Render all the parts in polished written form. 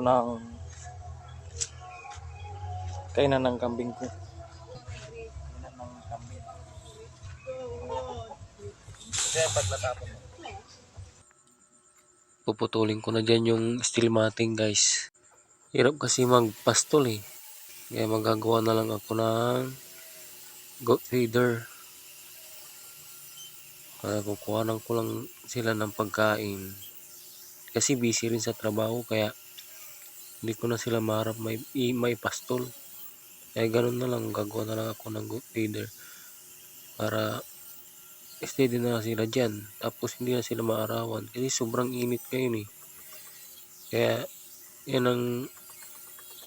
ng kainan ng kambing ko. Kainan ng kambing. Kaya pag natapon mo. Puputulin ko na dyan yung steel matting, guys. Hirap kasi magpastol eh. Kaya magagawa na lang ako ng goat feeder. Kaya kukuhanan ko lang sila ng pagkain. Kasi busy rin sa trabaho kaya hindi ko na sila maharap may pastol. Kaya ganun na lang, gagawa na lang ako ng goat feeder. Para steady na sila dyan. Tapos hindi na sila maarawan. Kasi sobrang init ngayon eh. Kaya yan ang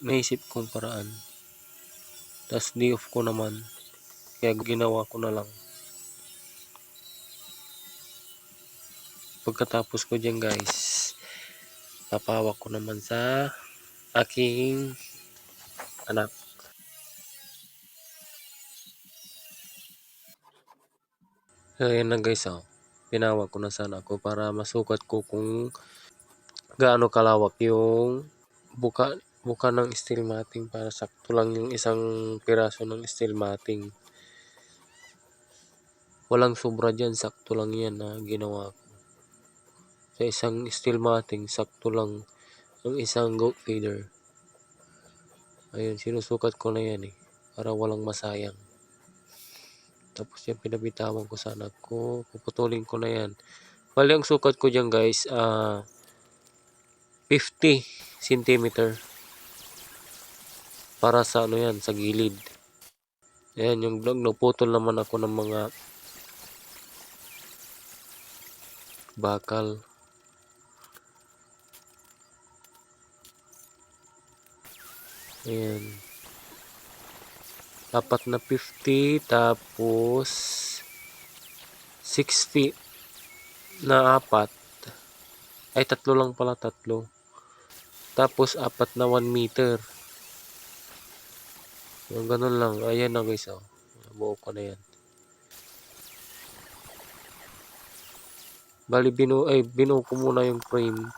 naisip kong paraan. Tapos day off ko naman. Kaya ginawa ko na lang. Pagkatapos ko dyan guys, papawak ko naman sa aking anak. Ayan na guys, pinawak ko na sana ako para masukat ko kung gaano kalawak yung buka ng steel matting para sakto lang yung isang piraso ng steel matting. Walang sobra dyan, sakto lang yan na ginawa ko. Sa isang steel matting, sakto lang ang isang goat feeder. Ayun, sinusukat ko na yan eh, para walang masayang. Tapos yan, pinabitawan ko sa anak ko, puputulin ko na yan. Bali, ang sukat ko dyan guys, 50 cm. Para sa ano yan, sa gilid. Ayan, yung vlog, naputol naman ako ng mga bakal. Ayan. Apat na 50, tapos 60 na apat. Ay, tatlo lang pala, tatlo. Tapos, apat na 1 meter. Yung ganun lang. Ayan na guys, buo ko na yan. Bali, binuo ko muna yung frame.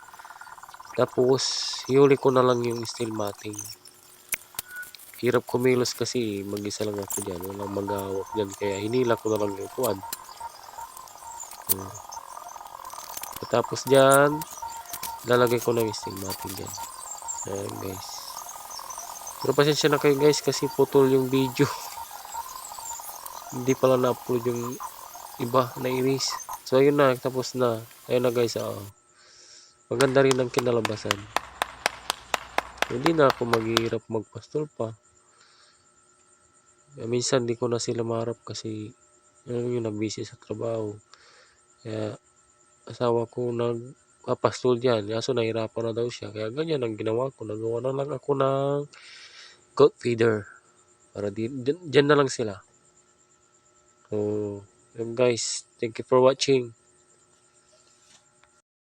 Tapos, huli ko na lang yung steel matting. Hirap kumilos kasi mag-isa lang ako dyan. Walang mag-awak dyan. Kaya hinila ko na lang yung kuwan. Tapos dyan, lalagay ko na yung steel matting dyan. Ayan guys. Pero pasensya na kayo guys kasi putol yung video. Hindi pala na-upload yung iba na iris. So ayun na, tapos na. Ayun na guys, maganda rin ang kinalabasan. Hindi na ako maghihirap magpastol pa. Minsan di ko na sila maharap kasi yung nag-busy sa trabaho. Kaya asawa ko nagpapastol dyan. Kaso nahirapan na daw siya. Kaya ganyan ang ginawa ko. Nagawa na lang ako ng goat feeder. Para dyan na lang sila. So, yun guys. Thank you for watching.